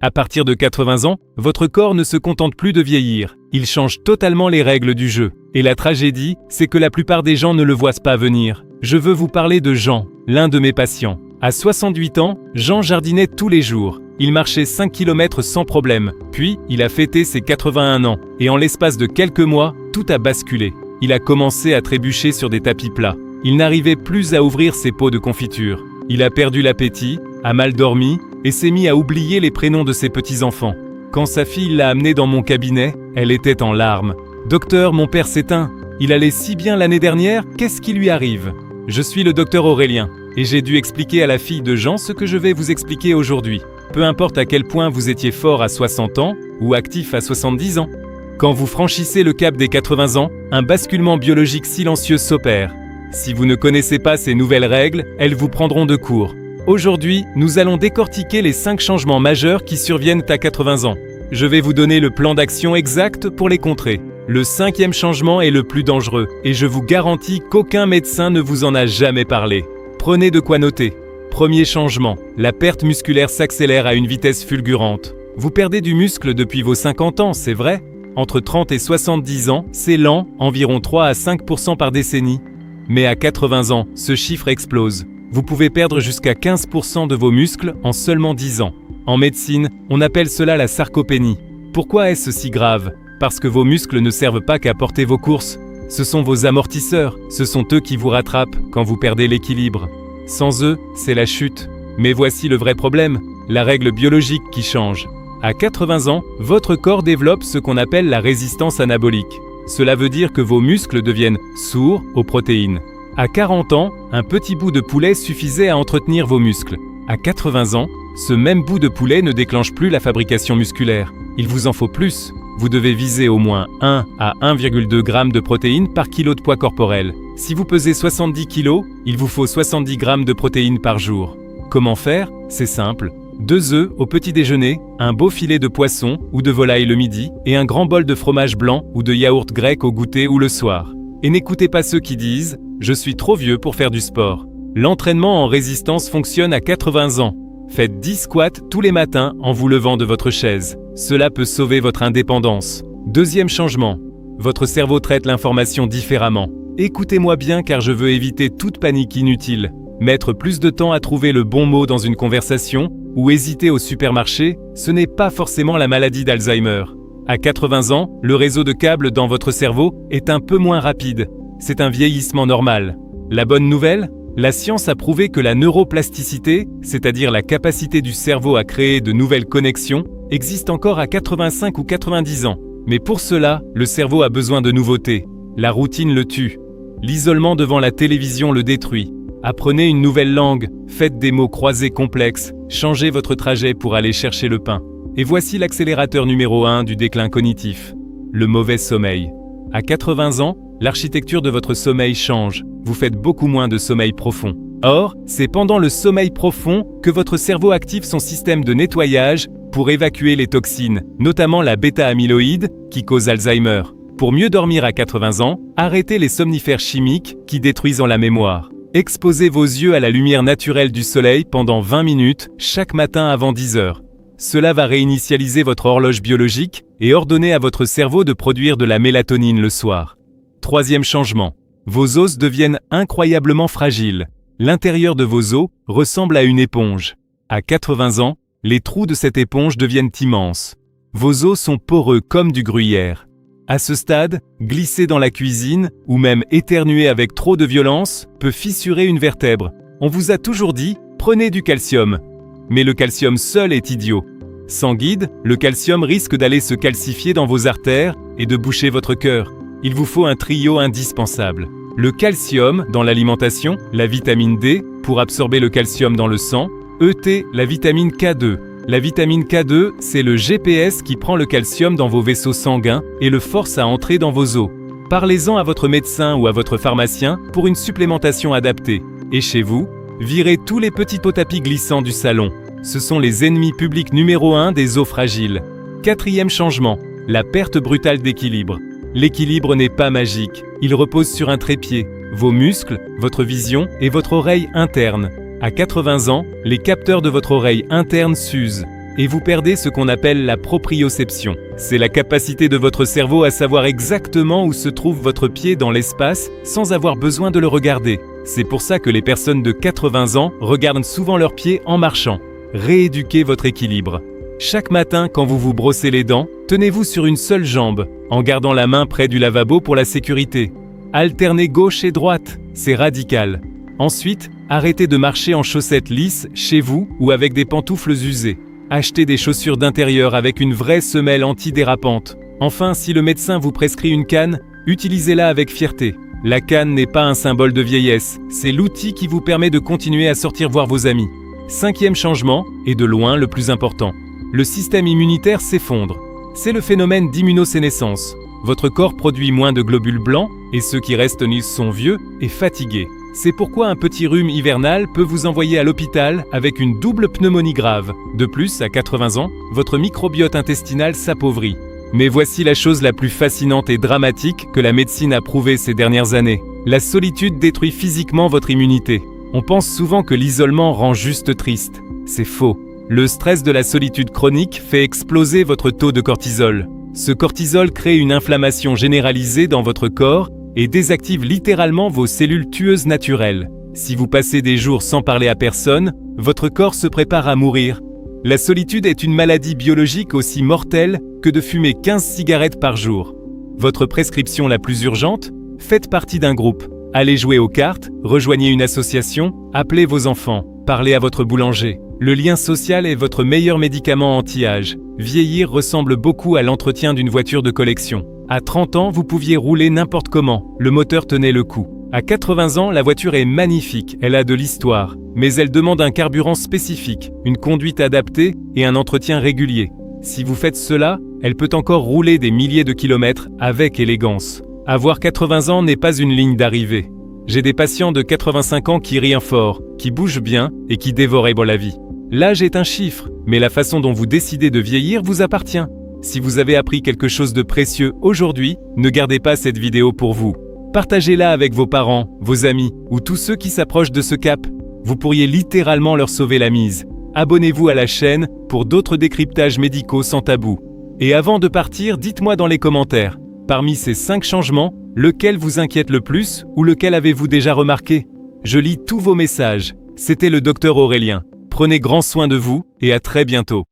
À partir de 80 ans, votre corps ne se contente plus de vieillir. Il change totalement les règles du jeu. Et la tragédie, c'est que la plupart des gens ne le voient pas venir. Je veux vous parler de Jean, l'un de mes patients. À 68 ans, Jean jardinait tous les jours. Il marchait 5 km sans problème. Puis, il a fêté ses 81 ans. Et en l'espace de quelques mois, tout a basculé. Il a commencé à trébucher sur des tapis plats. Il n'arrivait plus à ouvrir ses pots de confiture. Il a perdu l'appétit, a mal dormi et s'est mis à oublier les prénoms de ses petits-enfants. Quand sa fille l'a amené dans mon cabinet, elle était en larmes. « Docteur, mon père s'éteint. Il allait si bien l'année dernière, qu'est-ce qui lui arrive ?» Je suis le docteur Aurélien et j'ai dû expliquer à la fille de Jean ce que je vais vous expliquer aujourd'hui. Peu importe à quel point vous étiez fort à 60 ans ou actif à 70 ans. Quand vous franchissez le cap des 80 ans, un basculement biologique silencieux s'opère. Si vous ne connaissez pas ces nouvelles règles, elles vous prendront de court. Aujourd'hui, nous allons décortiquer les 5 changements majeurs qui surviennent à 80 ans. Je vais vous donner le plan d'action exact pour les contrer. Le 5e changement est le plus dangereux et je vous garantis qu'aucun médecin ne vous en a jamais parlé. Prenez de quoi noter. Premier changement, la perte musculaire s'accélère à une vitesse fulgurante. Vous perdez du muscle depuis vos 50 ans, c'est vrai? Entre 30 et 70 ans, c'est lent, environ 3 à 5% par décennie. Mais à 80 ans, ce chiffre explose. Vous pouvez perdre jusqu'à 15% de vos muscles en seulement 10 ans. En médecine, on appelle cela la sarcopénie. Pourquoi est-ce si grave? Parce que vos muscles ne servent pas qu'à porter vos courses. Ce sont vos amortisseurs, ce sont eux qui vous rattrapent quand vous perdez l'équilibre. Sans eux, c'est la chute. Mais voici le vrai problème, la règle biologique qui change. À 80 ans, votre corps développe ce qu'on appelle la résistance anabolique. Cela veut dire que vos muscles deviennent sourds aux protéines. À 40 ans, un petit bout de poulet suffisait à entretenir vos muscles. À 80 ans, ce même bout de poulet ne déclenche plus la fabrication musculaire. Il vous en faut plus. Vous devez viser au moins 1 à 1,2 g de protéines par kilo de poids corporel. Si vous pesez 70 kg, il vous faut 70 g de protéines par jour. Comment faire? C'est simple. 2 œufs au petit déjeuner, un beau filet de poisson ou de volaille le midi et un grand bol de fromage blanc ou de yaourt grec au goûter ou le soir. Et n'écoutez pas ceux qui disent « Je suis trop vieux pour faire du sport ». L'entraînement en résistance fonctionne à 80 ans. Faites 10 squats tous les matins en vous levant de votre chaise. Cela peut sauver votre indépendance. Deuxième changement. Votre cerveau traite l'information différemment. Écoutez-moi bien car je veux éviter toute panique inutile. Mettre plus de temps à trouver le bon mot dans une conversation ou hésiter au supermarché, ce n'est pas forcément la maladie d'Alzheimer. À 80 ans, le réseau de câbles dans votre cerveau est un peu moins rapide. C'est un vieillissement normal. La bonne nouvelle? La science a prouvé que la neuroplasticité, c'est-à-dire la capacité du cerveau à créer de nouvelles connexions, existe encore à 85 ou 90 ans. Mais pour cela, le cerveau a besoin de nouveautés. La routine le tue. L'isolement devant la télévision le détruit. Apprenez une nouvelle langue, faites des mots croisés complexes, changez votre trajet pour aller chercher le pain. Et voici l'accélérateur numéro 1 du déclin cognitif, le mauvais sommeil. À 80 ans, l'architecture de votre sommeil change, vous faites beaucoup moins de sommeil profond. Or, c'est pendant le sommeil profond que votre cerveau active son système de nettoyage pour évacuer les toxines, notamment la bêta-amyloïde qui cause Alzheimer. Pour mieux dormir à 80 ans, arrêtez les somnifères chimiques qui détruisent la mémoire. Exposez vos yeux à la lumière naturelle du soleil pendant 20 minutes chaque matin avant 10 heures. Cela va réinitialiser votre horloge biologique et ordonner à votre cerveau de produire de la mélatonine le soir. Troisième changement. Vos os deviennent incroyablement fragiles. L'intérieur de vos os ressemble à une éponge. À 80 ans, les trous de cette éponge deviennent immenses. Vos os sont poreux comme du gruyère. À ce stade, glisser dans la cuisine ou même éternuer avec trop de violence peut fissurer une vertèbre. On vous a toujours dit « prenez du calcium ». Mais le calcium seul est idiot. Sans guide, le calcium risque d'aller se calcifier dans vos artères et de boucher votre cœur. Il vous faut un trio indispensable. Le calcium dans l'alimentation, la vitamine D pour absorber le calcium dans le sang, ET, la vitamine K2. La vitamine K2, c'est le GPS qui prend le calcium dans vos vaisseaux sanguins et le force à entrer dans vos os. Parlez-en à votre médecin ou à votre pharmacien pour une supplémentation adaptée. Et chez vous, virez tous les petits pots tapis glissants du salon. Ce sont les ennemis publics numéro 1 des os fragiles. Quatrième changement, la perte brutale d'équilibre. L'équilibre n'est pas magique, il repose sur un trépied, vos muscles, votre vision et votre oreille interne. À 80 ans, les capteurs de votre oreille interne s'usent. et vous perdez ce qu'on appelle la proprioception. C'est la capacité de votre cerveau à savoir exactement où se trouve votre pied dans l'espace sans avoir besoin de le regarder. C'est pour ça que les personnes de 80 ans regardent souvent leurs pieds en marchant. Rééduquez votre équilibre. Chaque matin, quand vous vous brossez les dents, tenez-vous sur une seule jambe, en gardant la main près du lavabo pour la sécurité. Alternez gauche et droite, c'est radical. Ensuite, arrêtez de marcher en chaussettes lisses chez vous ou avec des pantoufles usées. Achetez des chaussures d'intérieur avec une vraie semelle antidérapante. Enfin, si le médecin vous prescrit une canne, utilisez-la avec fierté. La canne n'est pas un symbole de vieillesse, c'est l'outil qui vous permet de continuer à sortir voir vos amis. 5e changement, et de loin le plus important. Le système immunitaire s'effondre. C'est le phénomène d'immunosénescence. Votre corps produit moins de globules blancs, et ceux qui restent sont vieux et fatigués. C'est pourquoi un petit rhume hivernal peut vous envoyer à l'hôpital avec une double pneumonie grave. De plus, à 80 ans, votre microbiote intestinal s'appauvrit. Mais voici la chose la plus fascinante et dramatique que la médecine a prouvée ces dernières années. La solitude détruit physiquement votre immunité. On pense souvent que l'isolement rend juste triste. C'est faux. Le stress de la solitude chronique fait exploser votre taux de cortisol. Ce cortisol crée une inflammation généralisée dans votre corps et désactive littéralement vos cellules tueuses naturelles. Si vous passez des jours sans parler à personne, votre corps se prépare à mourir. La solitude est une maladie biologique aussi mortelle que de fumer 15 cigarettes par jour. Votre prescription la plus urgente ? Faites partie d'un groupe. Allez jouer aux cartes, rejoignez une association, appelez vos enfants, parlez à votre boulanger. Le lien social est votre meilleur médicament anti-âge. Vieillir ressemble beaucoup à l'entretien d'une voiture de collection. À 30 ans, vous pouviez rouler n'importe comment, le moteur tenait le coup. À 80 ans, la voiture est magnifique, elle a de l'histoire, mais elle demande un carburant spécifique, une conduite adaptée et un entretien régulier. Si vous faites cela, elle peut encore rouler des milliers de kilomètres avec élégance. Avoir 80 ans n'est pas une ligne d'arrivée. J'ai des patients de 85 ans qui rient fort, qui bougent bien et qui dévorent la vie. L'âge est un chiffre, mais la façon dont vous décidez de vieillir vous appartient. Si vous avez appris quelque chose de précieux aujourd'hui, ne gardez pas cette vidéo pour vous. Partagez-la avec vos parents, vos amis ou tous ceux qui s'approchent de ce cap. Vous pourriez littéralement leur sauver la mise. Abonnez-vous à la chaîne pour d'autres décryptages médicaux sans tabou. Et avant de partir, dites-moi dans les commentaires, parmi ces 5 changements, lequel vous inquiète le plus ou lequel avez-vous déjà remarqué ? Je lis tous vos messages. C'était le Dr Aurélien. Prenez grand soin de vous et à très bientôt.